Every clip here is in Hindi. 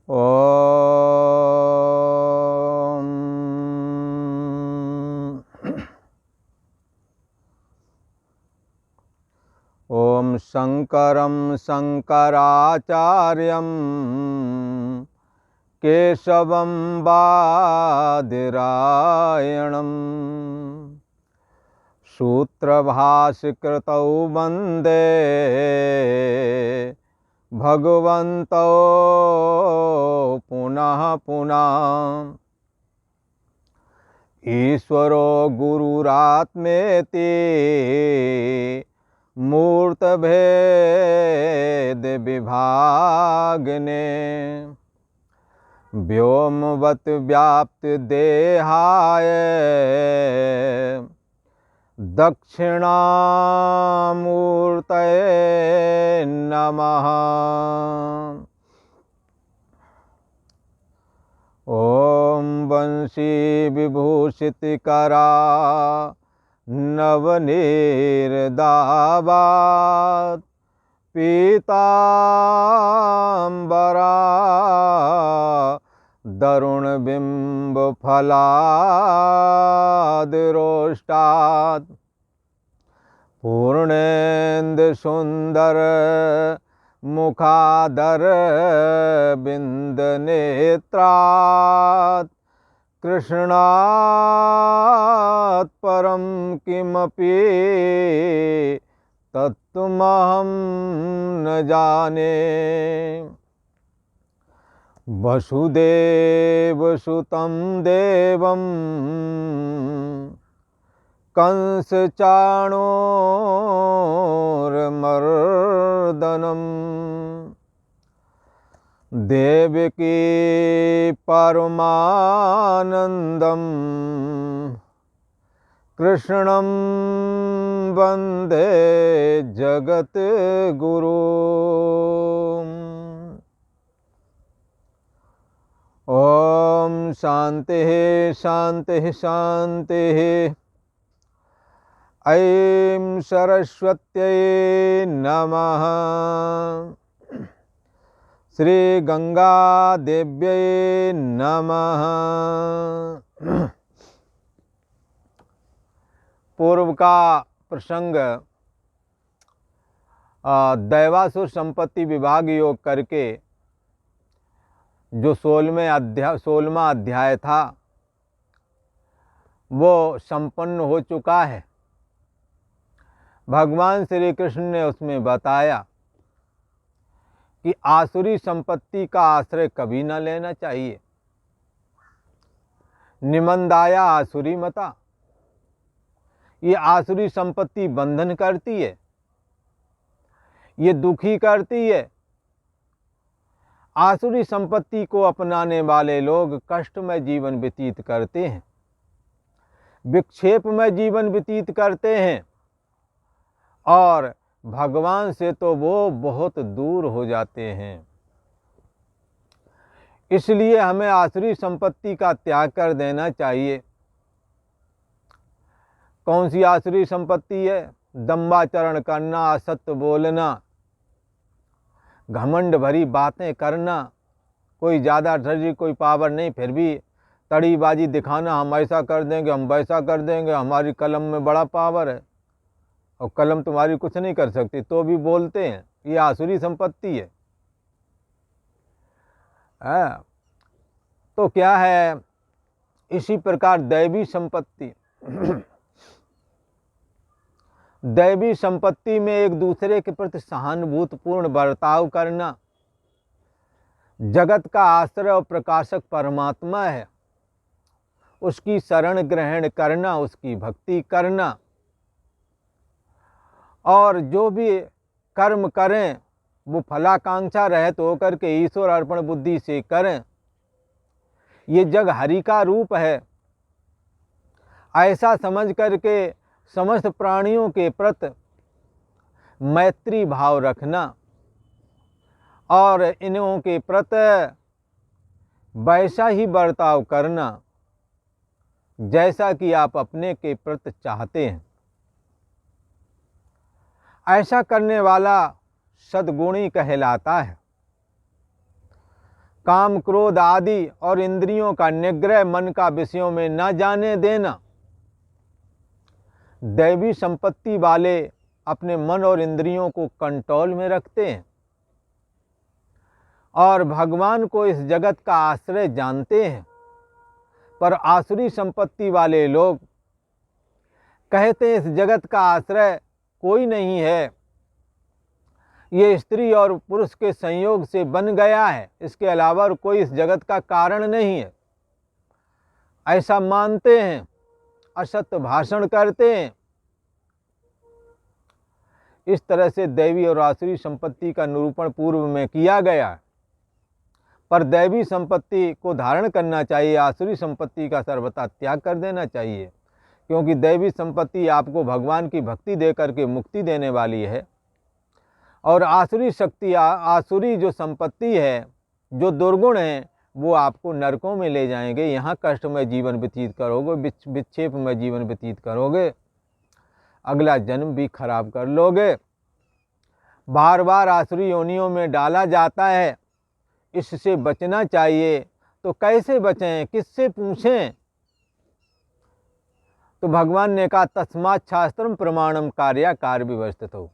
ओम ओम शंकरं शंकराचार्यं केशवं बादरायणं सूत्रभाष्यकृतौ वन्दे भगवन्तौ पुनः पुनः। ईश्वरो गुरुरात्मेति मूर्तभेद विभागिने व्योमवत् व्याप्त देहाय दक्षिणामूर्तये नमः। ओम वंशी विभूषितकरा नवनीरदावात् पीतांबरा दरुणबिम्बफलाद्रोष्टात् पूर्णेन्दुसुन्दर मुखादर बिन्दनेत्रात् कृष्णात् परं किमपि तत्त्वमहं न जाने। वसुदेवसुतं देवं कंसचाणूरमर्दनं देवकी परमानन्दं कृष्णं वन्दे जगद्गुरुम्। ओम शांतिः शांतिः शांतिः। ऐं सरस्वत्यै नमः। श्री गंगा देव्यै नमः। पूर्व का प्रसंग दैवासुर संपत्ति विभाग योग करके जो 16वां अध्याय था वो संपन्न हो चुका है। भगवान श्री कृष्ण ने उसमें बताया कि आसुरी संपत्ति का आश्रय कभी न लेना चाहिए। निमंदाया आसुरी मता, ये आसुरी संपत्ति बंधन करती है, ये दुखी करती है। आसुरी संपत्ति को अपनाने वाले लोग कष्टमय जीवन व्यतीत करते हैं, विक्षेपमय जीवन व्यतीत करते हैं और भगवान से तो वो बहुत दूर हो जाते हैं। इसलिए हमें आसुरी संपत्ति का त्याग कर देना चाहिए। कौन सी आसुरी संपत्ति है? दंभाचरण करना, असत्य बोलना, घमंड भरी बातें करना, कोई ज़्यादा एनर्जी कोई पावर नहीं फिर भी तड़ीबाजी दिखाना, हम ऐसा कर देंगे, हम वैसा कर देंगे, हमारी कलम में बड़ा पावर है और कलम तुम्हारी कुछ नहीं कर सकती तो भी बोलते हैं। ये आसुरी संपत्ति है। तो क्या है? इसी प्रकार दैवी संपत्ति दैवी संपत्ति में एक दूसरे के प्रति सहानुभूतिपूर्ण बर्ताव करना, जगत का आश्रय और प्रकाशक परमात्मा है, उसकी शरण ग्रहण करना, उसकी भक्ति करना और जो भी कर्म करें वो फलाकांक्षा रहित होकर के ईश्वर अर्पण बुद्धि से करें। ये जग हरि का रूप है ऐसा समझ करके समस्त प्राणियों के प्रति मैत्री भाव रखना और इन्हों के प्रति वैसा ही बर्ताव करना जैसा कि आप अपने के प्रति चाहते हैं। ऐसा करने वाला सद्गुणी कहलाता है। काम क्रोध आदि और इंद्रियों का निग्रह, मन का विषयों में न जाने देना। दैवी संपत्ति वाले अपने मन और इंद्रियों को कंट्रोल में रखते हैं और भगवान को इस जगत का आश्रय जानते हैं। पर आसुरी संपत्ति वाले लोग कहते हैं इस जगत का आश्रय कोई नहीं है, ये स्त्री और पुरुष के संयोग से बन गया है, इसके अलावा और कोई इस जगत का कारण नहीं है, ऐसा मानते हैं, असत्य भाषण करते हैं। इस तरह से दैवी और आसुरी संपत्ति का निरूपण पूर्व में किया गया। पर दैवी संपत्ति को धारण करना चाहिए, आसुरी संपत्ति का सर्वथा त्याग कर देना चाहिए, क्योंकि दैवी संपत्ति आपको भगवान की भक्ति दे करके मुक्ति देने वाली है, और आसुरी शक्ति, आसुरी जो संपत्ति है, जो दुर्गुण है, वो आपको नरकों में ले जाएंगे। यहाँ कष्टमय जीवन व्यतीत करोगे, विक्षेप में जीवन व्यतीत करोगे, अगला जन्म भी खराब कर लोगे। बार बार आसुरी योनियों में डाला जाता है, इससे बचना चाहिए। तो कैसे बचें, किससे पूछें? तो भगवान ने कहा तस्मात् शास्त्रम प्रमाणम कार्याकार व्यवस्थित हो।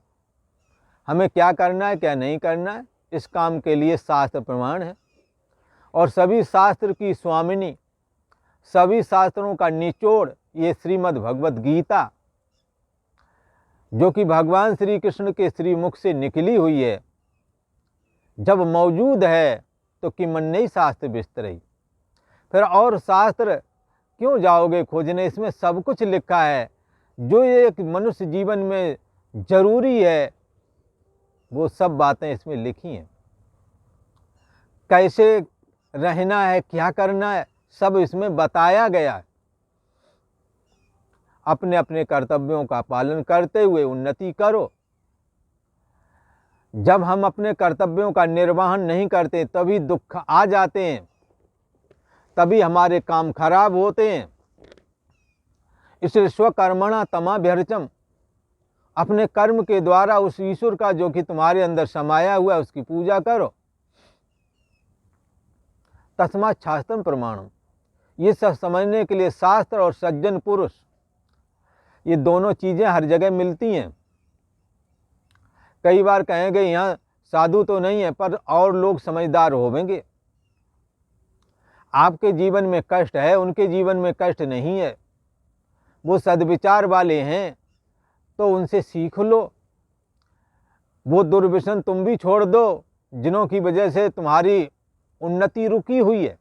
हमें क्या करना है, क्या नहीं करना है, इस काम के लिए शास्त्र प्रमाण है। और सभी शास्त्र की स्वामिनी, सभी शास्त्रों का निचोड़ ये श्रीमद् भगवद गीता, जो कि भगवान श्री कृष्ण के श्रीमुख से निकली हुई है, जब मौजूद है तो किमन्यई शास्त्र विस्तरई। फिर और शास्त्र क्यों जाओगे खोजने? इसमें सब कुछ लिखा है, जो एक मनुष्य जीवन में जरूरी है, वो सब बातें इसमें लिखी हैं। कैसे रहना है, क्या करना है, सब इसमें बताया गया है। अपने अपने कर्तव्यों का पालन करते हुए उन्नति करो। जब हम अपने कर्तव्यों का निर्वहन नहीं करते तभी दुख आ जाते हैं, तभी हमारे काम खराब होते हैं। इसलिए स्वकर्मणा तमाभ्यर्चम, अपने कर्म के द्वारा उस ईश्वर का जो कि तुम्हारे अंदर समाया हुआ है उसकी पूजा करो। तस्मात् शास्त्रम प्रमाणम, ये सब समझने के लिए शास्त्र और सज्जन पुरुष, ये दोनों चीज़ें हर जगह मिलती हैं। कई बार कहेंगे यहाँ साधु तो नहीं है, पर और लोग समझदार होंगे। आपके जीवन में कष्ट है, उनके जीवन में कष्ट नहीं है, वो सद्विचार वाले हैं, तो उनसे सीख लो। वो दुर्व्यसन तुम भी छोड़ दो, जिन्हों की वजह से तुम्हारी उन्नति रुकी हुई है।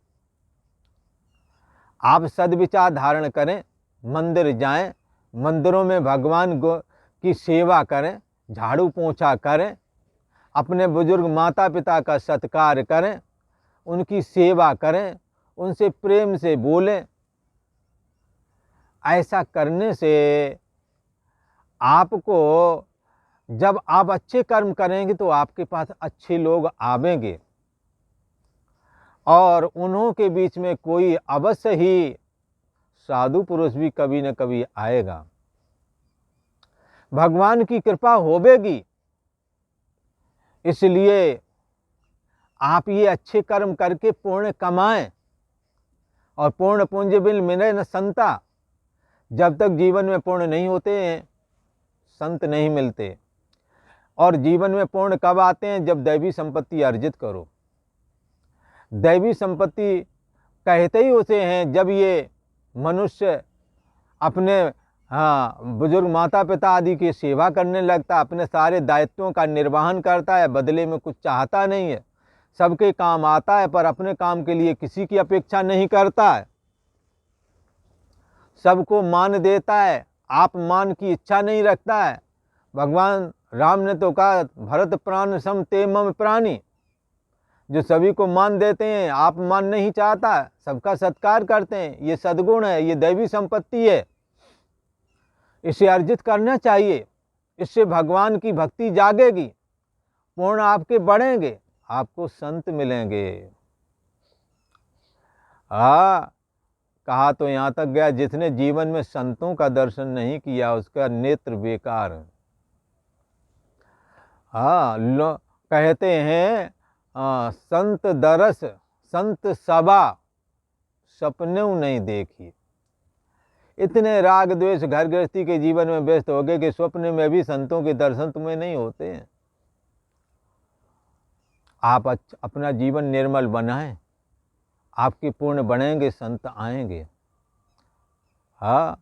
आप सद्विचार धारण करें, मंदिर जाएं, मंदिरों में भगवान की सेवा करें, झाड़ू पोंछा करें, अपने बुजुर्ग माता पिता का सत्कार करें, उनकी सेवा करें, उनसे प्रेम से बोलें। ऐसा करने से आपको, जब आप अच्छे कर्म करेंगे तो आपके पास अच्छे लोग आवेंगे, और उन्हों के बीच में कोई अवश्य ही साधु पुरुष भी कभी न कभी आएगा। भगवान की कृपा होवेगी। इसलिए आप ये अच्छे कर्म करके पुण्य कमाएं, और पूर्ण पुंज बिल मिले न संता। जब तक जीवन में पूर्ण नहीं होते हैं, संत नहीं मिलते। और जीवन में पूर्ण कब आते हैं? जब दैवी संपत्ति अर्जित करो। दैवी संपत्ति कहते ही उसे हैं जब ये मनुष्य अपने बुजुर्ग माता पिता आदि की सेवा करने लगता, अपने सारे दायित्वों का निर्वहन करता है, बदले में कुछ चाहता नहीं है, सबके काम आता है, पर अपने काम के लिए किसी की अपेक्षा नहीं करता है, सबको मान देता है, आप मान की इच्छा नहीं रखता है। भगवान राम ने तो कहा भरत प्राण सम ते मम प्राणी, जो सभी को मान देते हैं, आप मान नहीं चाहता, सबका सत्कार करते हैं, ये सद्गुण है, ये दैवी संपत्ति है। इसे अर्जित करना चाहिए, इससे भगवान की भक्ति जागेगी, पूर्ण आपके बढ़ेंगे, आपको संत मिलेंगे। कहा तो यहाँ तक गया, जिसने जीवन में संतों का दर्शन नहीं किया उसका नेत्र बेकार है। कहते हैं संत दरस संत सभा सपनेऊ नहीं देखी। इतने राग द्वेष घर गृहस्थी के जीवन में व्यस्त हो गए कि स्वप्न में भी संतों के दर्शन तुम्हें नहीं होते हैं। आप अपना जीवन निर्मल बनाएं, आपके पूर्ण बनेंगे, संत आएंगे। हाँ,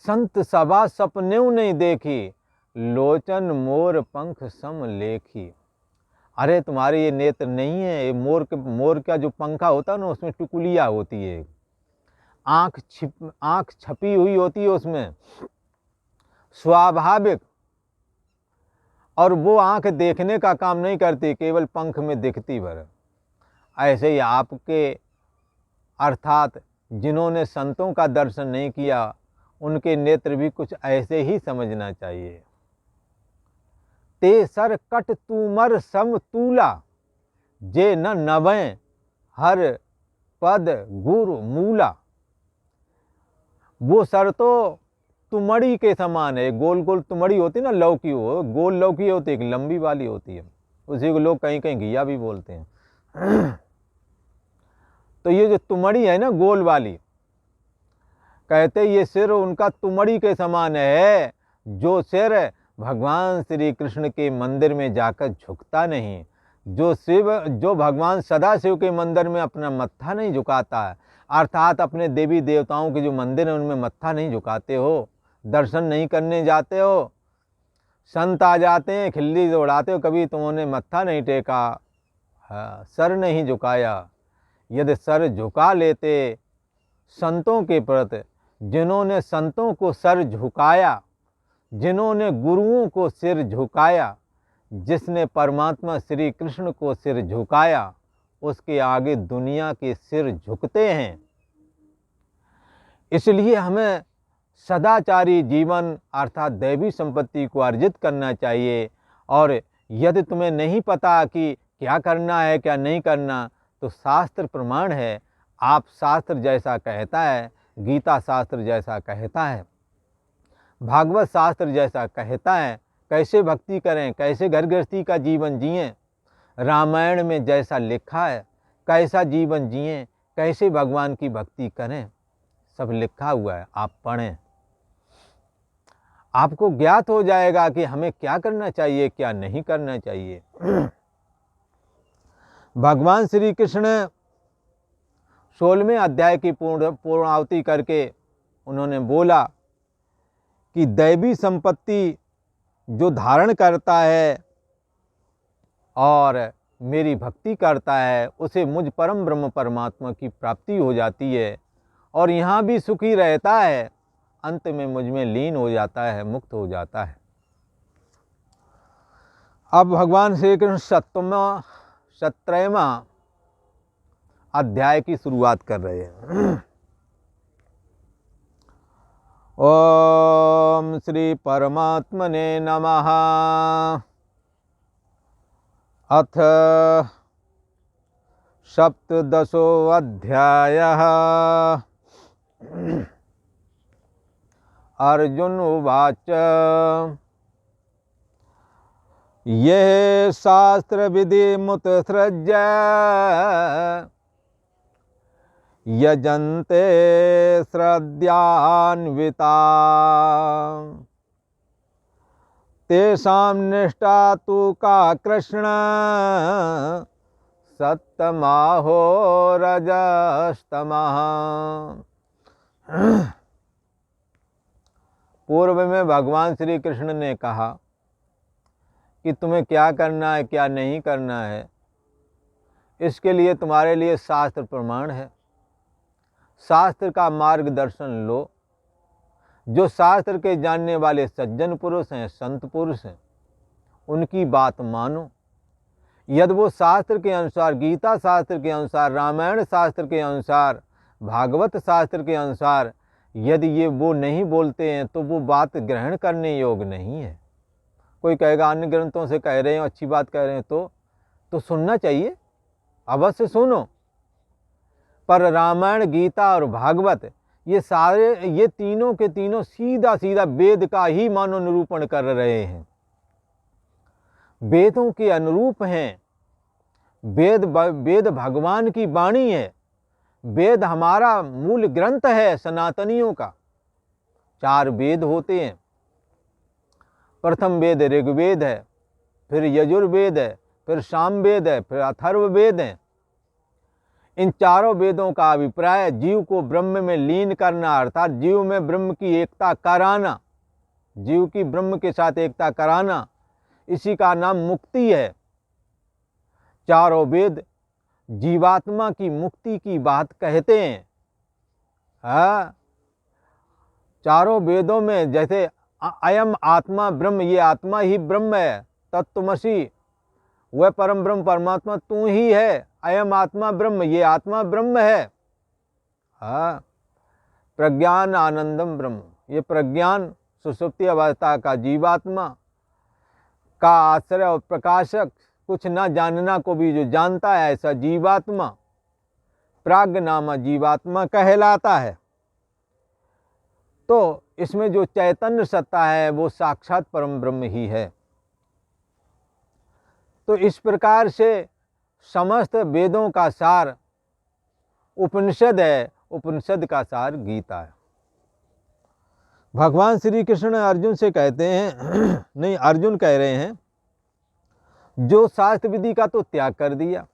संत सभा सपनेऊ नहीं देखी, लोचन मोर पंख सम लेखी। अरे तुम्हारे ये नेत्र नहीं है, ये मोर का जो पंखा होता है ना, उसमें टुकुलिया होती है, आँख छपी हुई होती है उसमें, स्वाभाविक। और वो आँख देखने का काम नहीं करती, केवल पंख में दिखती भर। ऐसे ही आपके अर्थात जिन्होंने संतों का दर्शन नहीं किया, उनके नेत्र भी कुछ ऐसे ही समझना चाहिए। ते सर कट तूमर सम तूला, जे न नवें हर पद गुरु मूला। वो सर तो तुमड़ी के समान है, गोल गोल तुमड़ी होती ना, लौकी हो, गोल लौकी होती है, एक लंबी वाली होती है, उसी को लोग कहीं कहीं घिया भी बोलते हैं। तो ये जो तुमड़ी है ना, गोल वाली, कहते ये सिर उनका तुमड़ी के समान है। जो सिर भगवान श्री कृष्ण के मंदिर में जाकर झुकता नहीं, जो भगवान सदाशिव के मंदिर में अपना मत्था नहीं झुकाता है, अर्थात अपने देवी देवताओं के जो मंदिर हैं उनमें मत्था नहीं झुकाते हो, दर्शन नहीं करने जाते हो, संत आ जाते हैं खिल्ली दौड़ाते हो, कभी तुमने मत्था नहीं टेका, हाँ, सर नहीं झुकाया। यदि सर झुका लेते संतों के प्रति, जिन्होंने संतों को सर झुकाया, जिन्होंने गुरुओं को सिर झुकाया, जिसने परमात्मा श्री कृष्ण को सिर झुकाया, उसके आगे दुनिया के सिर झुकते हैं। इसलिए हमें सदाचारी जीवन अर्थात दैवी संपत्ति को अर्जित करना चाहिए। और यदि तुम्हें नहीं पता कि क्या करना है क्या नहीं करना, तो शास्त्र प्रमाण है। आप शास्त्र जैसा कहता है, गीता शास्त्र जैसा कहता है, भागवत शास्त्र जैसा कहता है, कैसे भक्ति करें, कैसे घर गृहस्थी का जीवन जिएं, रामायण में जैसा लिखा है कैसा जीवन जिएं, कैसे भगवान की भक्ति करें, सब लिखा हुआ है। आप पढ़ें, आपको ज्ञात हो जाएगा कि हमें क्या करना चाहिए क्या नहीं करना चाहिए। भगवान श्री कृष्ण 16वें अध्याय की पूर्णाहुति करके उन्होंने बोला कि दैवी संपत्ति जो धारण करता है और मेरी भक्ति करता है, उसे मुझ परम ब्रह्म परमात्मा की प्राप्ति हो जाती है और यहाँ भी सुखी रहता है, अंत में मुझ में लीन हो जाता है, मुक्त हो जाता है। अब भगवान श्री कृष्ण 17वां अध्याय की शुरुआत कर रहे हैं। ओम श्री परमात्मने नमः। अथ 17वां अध्यायः। अर्जुन उवाच ये शास्त्र विधि मुत्सृज्य यजन्ते श्रद्धान्विता तेषां निष्ठा तु का कृष्ण सत्तमाहो रजस्तमः। पूर्व में भगवान श्री कृष्ण ने कहा कि तुम्हें क्या करना है क्या नहीं करना है, इसके लिए तुम्हारे लिए शास्त्र प्रमाण है। शास्त्र का मार्गदर्शन लो। जो शास्त्र के जानने वाले सज्जन पुरुष हैं, संत पुरुष हैं, उनकी बात मानो। यदि वो शास्त्र के अनुसार, गीता शास्त्र के अनुसार, रामायण शास्त्र के अनुसार, भागवत शास्त्र के अनुसार यदि ये वो नहीं बोलते हैं तो वो बात ग्रहण करने योग्य नहीं है। कोई कहेगा अन्य ग्रंथों से कह रहे हैं, अच्छी बात कह रहे हैं, तो सुनना चाहिए, अवश्य सुनो। पर रामायण, गीता और भागवत ये तीनों के तीनों सीधा सीधा वेद का ही मानो निरूपण कर रहे हैं, वेदों के अनुरूप हैं। वेद भगवान की वाणी है। वेद हमारा मूल ग्रंथ है सनातनियों का। 4 वेद होते हैं। प्रथम वेद ऋग्वेद है, फिर यजुर्वेद है, फिर सामवेद है, फिर अथर्ववेद है। इन चारों वेदों का अभिप्राय जीव को ब्रह्म में लीन करना, अर्थात जीव में ब्रह्म की एकता कराना, जीव की ब्रह्म के साथ एकता कराना, इसी का नाम मुक्ति है। चारों वेद जीवात्मा की मुक्ति की बात कहते हैं। हाँ, चारों वेदों में जैसे अयम आत्मा ब्रह्म, ये आत्मा ही ब्रह्म है, तत्त्वमसि, वह परम ब्रह्म परमात्मा तू ही है। अयम आत्मा ब्रह्म, ये आत्मा ब्रह्म है। हाँ, प्रज्ञान आनंदम ब्रह्म, ये प्रज्ञान सुषुप्ति अवस्था का जीवात्मा का आश्रय और प्रकाशक, कुछ न जानना को भी जो जानता है ऐसा जीवात्मा प्राज्ञनामा जीवात्मा कहलाता है। तो इसमें जो चैतन्य सत्ता है वो साक्षात परम ब्रह्म ही है। तो इस प्रकार से समस्त वेदों का सार उपनिषद है, उपनिषद का सार गीता है। भगवान श्री कृष्ण अर्जुन से कहते हैं नहीं, अर्जुन कह रहे हैं जो शास्त्र विधि का तो त्याग कर दिया,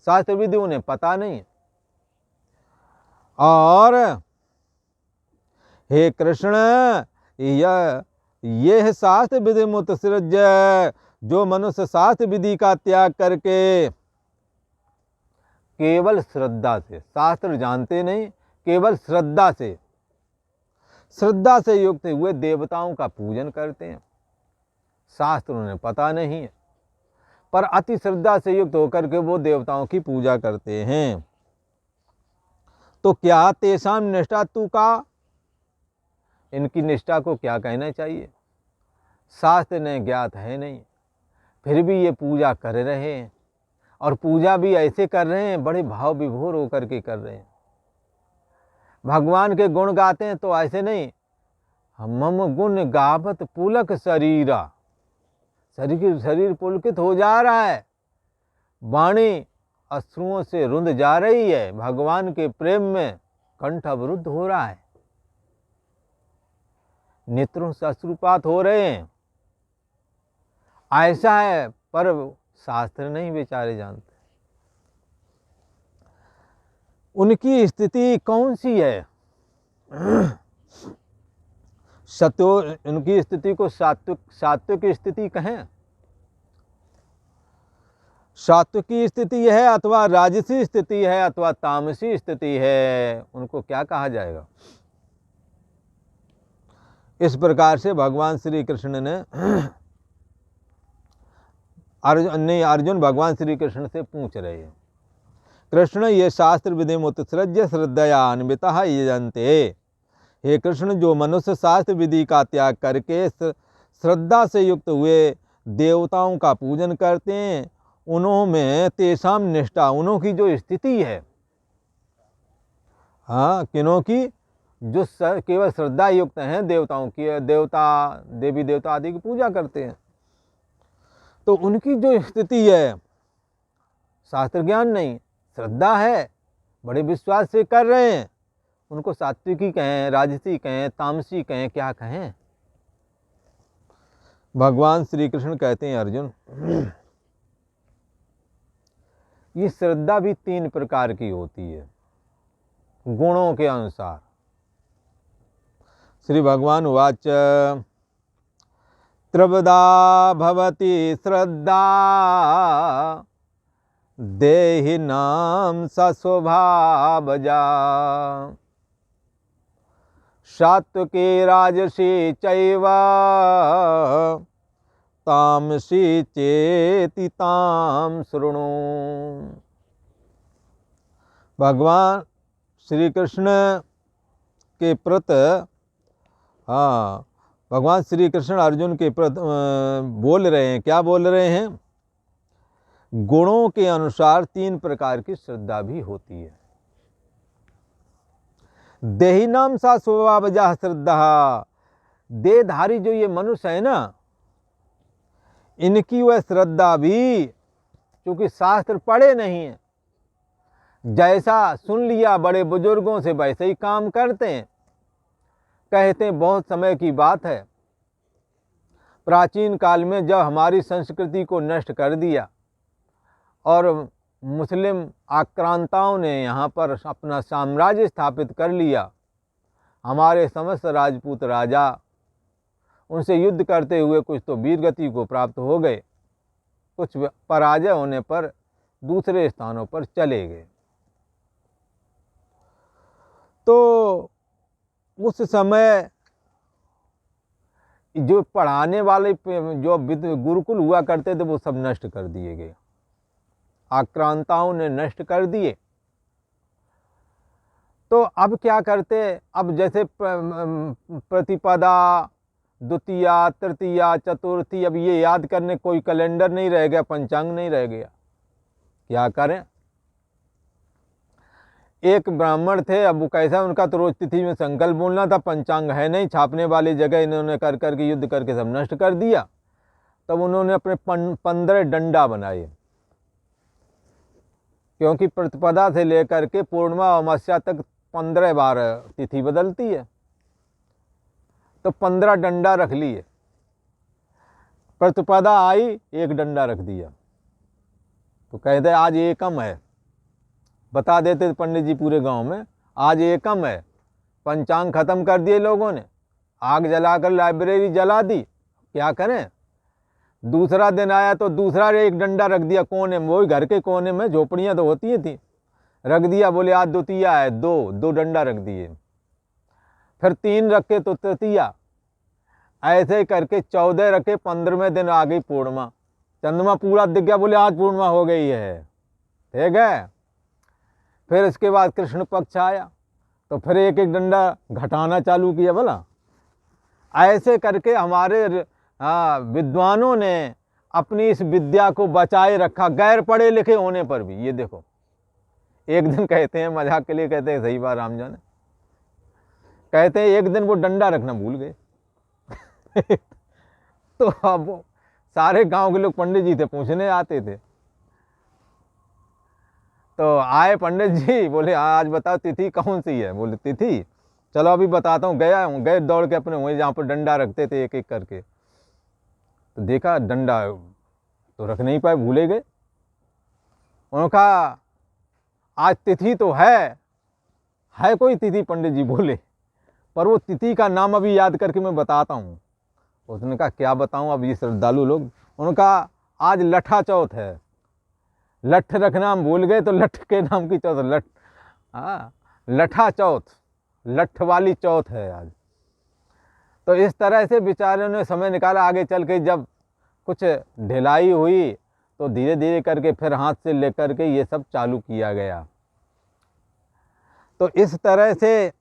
शास्त्र विधि उन्हें पता नहीं, और हे कृष्ण यह शास्त्र विधि मुत्सृज, जो मनुष्य शास्त्र विधि का त्याग करके केवल श्रद्धा से, शास्त्र जानते नहीं, केवल श्रद्धा से युक्त हुए देवताओं का पूजन करते हैं। शास्त्र उन्हें पता नहीं है, पर अति श्रद्धा से युक्त होकर के वो देवताओं की पूजा करते हैं। तो क्या तेषाम निष्ठा तू का, इनकी निष्ठा को क्या कहना चाहिए। शास्त्र ने ज्ञात है नहीं, फिर भी ये पूजा कर रहे हैं, और पूजा भी ऐसे कर रहे हैं, बड़े भाव विभोर होकर के कर रहे हैं। भगवान के गुण गाते हैं तो ऐसे नहीं, मम गुण गावत पुलक शरीरा, शरीर पुलकित हो जा रहा है, वाणी अश्रुओं से रुंध जा रही है, भगवान के प्रेम में कंठ अवरुद्ध हो रहा है, नेत्रों से अश्रुपात हो रहे हैं। ऐसा है, पर शास्त्र नहीं बेचारे जानते उनकी स्थिति कौन सी है। उनकी स्थिति को सात्विक स्थिति कहें, सात्विकी स्थिति है अथवा राजसी स्थिति है अथवा तामसी स्थिति है, उनको क्या कहा जाएगा। इस प्रकार से भगवान श्री कृष्ण ने अर्जुन भगवान श्री कृष्ण से पूछ रहे हैं, कृष्ण ये शास्त्र विधि मुत्सृज्य श्रद्धयान्विता ये जानते, हे कृष्ण जो मनुष्य शास्त्र विधि का त्याग करके श्रद्धा से युक्त हुए देवताओं का पूजन करते हैं, उन्होंने तेषाम निष्ठा, उन्हों की जो स्थिति है, हाँ किनों की, जो केवल श्रद्धा युक्त हैं देवताओं की, देवता देवी देवता आदि की पूजा करते हैं, तो उनकी जो स्थिति है, शास्त्र ज्ञान नहीं, श्रद्धा है, बड़े विश्वास से कर रहे हैं, उनको सात्विकी कहें, राजसी कहें, तामसी कहें, क्या कहें। भगवान श्री कृष्ण कहते हैं अर्जुन, ये श्रद्धा भी 3 प्रकार की होती है गुणों के अनुसार। श्री भगवान उवाच त्रिविधा भवति श्रद्धा देहिनां सा स्वभावजा, सात्विकी राजसी चैव तामसी चेति ताम शृणु। भगवान श्री कृष्ण के प्रति, हाँ भगवान श्री कृष्ण अर्जुन के प्रति बोल रहे हैं, क्या बोल रहे हैं, गुणों के अनुसार 3 प्रकार की श्रद्धा भी होती है। देहिनाम सा स्वभावजा श्रद्धा, देहधारी जो ये मनुष्य है ना, इनकी वह श्रद्धा भी क्योंकि शास्त्र पढ़े नहीं हैं, जैसा सुन लिया बड़े बुजुर्गों से वैसे ही काम करते हैं। कहते हैं बहुत समय की बात है, प्राचीन काल में जब हमारी संस्कृति को नष्ट कर दिया और मुस्लिम आक्रांताओं ने यहाँ पर अपना साम्राज्य स्थापित कर लिया, हमारे समस्त राजपूत राजा उनसे युद्ध करते हुए कुछ तो वीरगति को प्राप्त हो गए, कुछ पराजय होने पर दूसरे स्थानों पर चले गए। तो उस समय जो पढ़ाने वाले जो गुरुकुल हुआ करते थे वो सब नष्ट कर दिए गए, आक्रांताओं ने नष्ट कर दिए। तो अब क्या करते, अब जैसे प्रतिपदा, द्वितीया, तृतीया, चतुर्थी, अब ये याद करने कोई कैलेंडर नहीं रह गया, पंचांग नहीं रह गया, क्या करें। एक ब्राह्मण थे, अब वो कैसा, उनका तो रोज तिथि में संकल्प बोलना था, पंचांग है नहीं, छापने वाली जगह इन्होंने कर करके युद्ध करके सब नष्ट कर दिया। तब उन्होंने अपने 15 डंडा बनाए, क्योंकि प्रतिपदा से लेकर के पूर्णिमा अमावस्या तक 15 बार तिथि बदलती है, तो 15 डंडा रख लिए। प्रतिपदा आई, एक डंडा रख दिया, तो कहते आज एकम है, बता देते पंडित जी पूरे गांव में, आज एकम है। पंचांग खत्म कर दिए लोगों ने, आग जलाकर लाइब्रेरी जला दी, क्या करें। दूसरा दिन आया तो दूसरा एक डंडा रख दिया कोने में, वही घर के कोने में, झोपड़ियाँ तो होती थी, रख दिया। बोले आज द्वितीया है, दो डंडा रख दिए। फिर 3 रखे तो तृतीया, ऐसे करके 14 रखे। 15वें दिन आ गई पूर्णिमा, चंद्रमा पूरा दिख गया, बोले आज पूर्णिमा हो गई है, ठीक है। फिर इसके बाद कृष्ण पक्ष आया, तो फिर एक एक डंडा घटाना चालू किया। बोला ऐसे करके हमारे विद्वानों ने अपनी इस विद्या को बचाए रखा, गैर पढ़े लिखे होने पर भी। ये देखो, एक दिन कहते हैं, मजाक के लिए कहते हैं, सही बात राम जाने, कहते हैं एक दिन वो डंडा रखना भूल गए। तो अब वो सारे गांव के लोग पंडित जी थे, पूछने आते थे। तो आए पंडित जी, बोले आज बताओ तिथि कौन सी है। बोले तिथि, चलो अभी बताता हूँ। गए दौड़ के अपने वहीं जहाँ पर डंडा रखते थे एक एक करके, तो देखा डंडा तो रख नहीं पाए, भूले गए। उन्होंने कहा आज तिथि तो है कोई तिथि। पंडित जी बोले पर वो तिथि का नाम अभी याद करके मैं बताता हूँ। उसने कहा क्या बताऊँ, अब ये श्रद्धालु लोग। उन्होंने कहा आज लठा चौथ है, लठ रखना हम भूल गए, तो लठ के नाम की चौथ, लठ, हाँ लठा चौथ, लठ वाली चौथ है आज। तो इस तरह से बेचारों ने समय निकाला। आगे चल के जब कुछ ढिलाई हुई तो धीरे धीरे करके फिर हाथ से लेकर के ये सब चालू किया गया। तो इस तरह से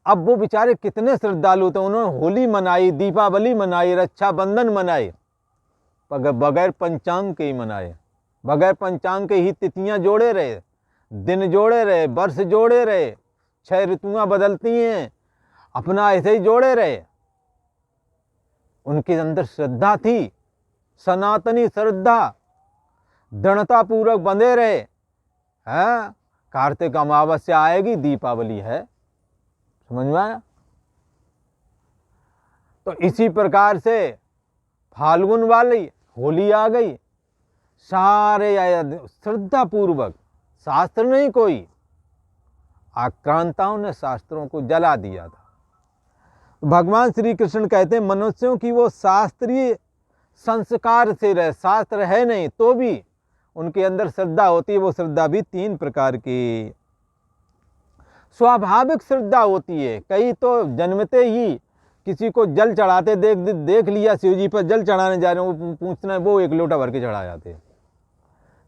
अब वो बेचारे कितने श्रद्धालु थे, उन्होंने होली मनाई, दीपावली मनाई, रक्षाबंधन मनाए, बगैर पंचांग के ही मनाए, बगैर पंचांग के ही तिथियां जोड़े रहे, दिन जोड़े रहे, वर्ष जोड़े रहे, 6 ऋतुआं बदलती हैं, अपना ऐसे ही जोड़े रहे। उनके अंदर श्रद्धा थी, सनातनी श्रद्धा, दृढ़ता पूर्वक बंधे रहे। हैं, कार्तिक अमावस्या आएगी, दीपावली है, समझ में आया। तो इसी प्रकार से फाल्गुन वाली होली आ गई, सारे श्रद्धा पूर्वक, शास्त्र नहीं कोई, आक्रांताओं ने शास्त्रों को जला दिया था। भगवान श्री कृष्ण कहते हैं मनुष्यों की वो शास्त्रीय संस्कार से रहे, शास्त्र है नहीं तो भी उनके अंदर श्रद्धा होती है। वो श्रद्धा भी 3 प्रकार की। स्वाभाविक श्रद्धा होती है, कई तो जन्मते ही किसी को जल चढ़ाते देख लिया, शिव जी पर जल चढ़ाने जा रहे हैं, वो पूछना है, वो 1 लोटा भर के चढ़ा जाते हैं।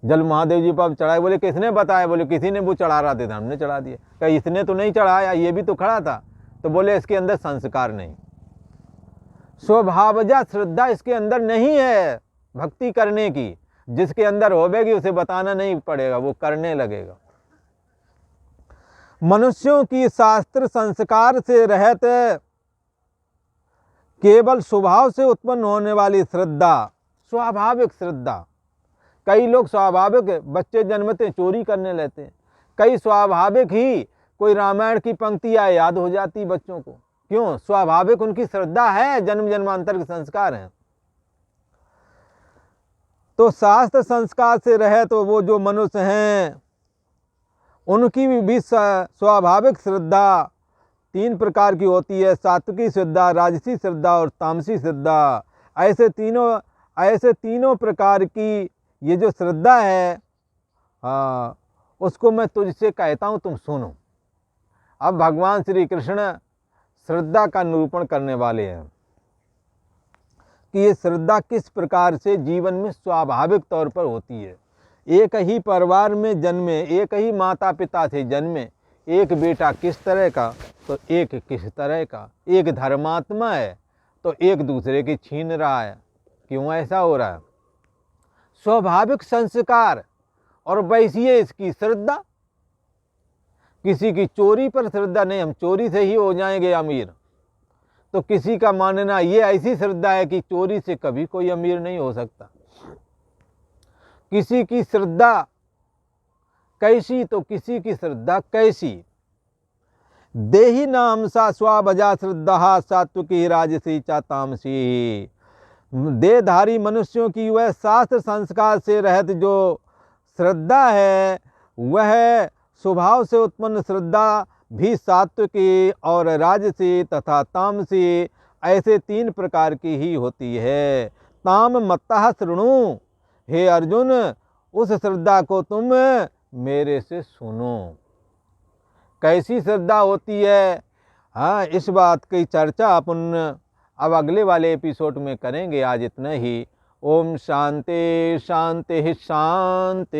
जल महादेव जी पर चढ़ाए, बोले किसने बताया, बोले किसी ने, वो चढ़ा रहा था, हमने चढ़ा दिया। कहीं इसने तो नहीं चढ़ाया, ये भी तो खड़ा था, तो बोले इसके अंदर संस्कार नहीं, स्वभावजा श्रद्धा इसके अंदर नहीं है भक्ति करने की। जिसके अंदर होवेगी उसे बताना नहीं पड़ेगा, वो करने लगेगा। मनुष्यों की शास्त्र संस्कार से रहत केवल स्वभाव से उत्पन्न होने वाली श्रद्धा, स्वाभाविक श्रद्धा, कई लोग स्वाभाविक बच्चे जन्मते चोरी करने लगते हैं, कई स्वाभाविक ही कोई रामायण की पंक्तियाँ याद हो जाती बच्चों को। क्यों? स्वाभाविक उनकी श्रद्धा है, जन्म जन्मांतर के संस्कार हैं। तो शास्त्र संस्कार से रहे तो वो जो मनुष्य हैं उनकी भी स्वाभाविक श्रद्धा 3 प्रकार की होती है, सात्विकी श्रद्धा, राजसी श्रद्धा और तामसी श्रद्धा। ऐसे तीनों प्रकार की ये जो श्रद्धा है, उसको मैं तुझसे कहता हूँ, तुम सुनो। अब भगवान श्री कृष्ण श्रद्धा का निरूपण करने वाले हैं कि ये श्रद्धा किस प्रकार से जीवन में स्वाभाविक तौर पर होती है। एक ही परिवार में जन्मे, एक ही माता पिता से जन्मे एक बेटा किस तरह का तो एक किस तरह का, एक धर्मात्मा है तो एक दूसरे की छीन रहा है। क्यों ऐसा हो रहा है? स्वाभाविक संस्कार और वैसी है इसकी श्रद्धा। किसी की चोरी पर श्रद्धा नहीं, हम चोरी से ही हो जाएंगे अमीर। तो किसी का मानना ये ऐसी श्रद्धा है कि चोरी से कभी कोई अमीर नहीं हो सकता। किसी की श्रद्धा कैसी तो किसी की श्रद्धा कैसी। देही नाम सा स्वाभजा श्रद्धा सात्विकी राजसी चा तामसी। देहधारी मनुष्यों की वह शास्त्र संस्कार से रहित जो श्रद्धा है वह स्वभाव से उत्पन्न श्रद्धा भी सात्विकी और राजसी तथा तामसी ऐसे 3 प्रकार की ही होती है। ताम मत्तः शृणु, हे अर्जुन उस श्रद्धा को तुम मेरे से सुनो। कैसी श्रद्धा होती है, हाँ, इस बात की चर्चा अपन अब अगले वाले एपिसोड में करेंगे। आज इतना ही। ओम शांति शांति शांति।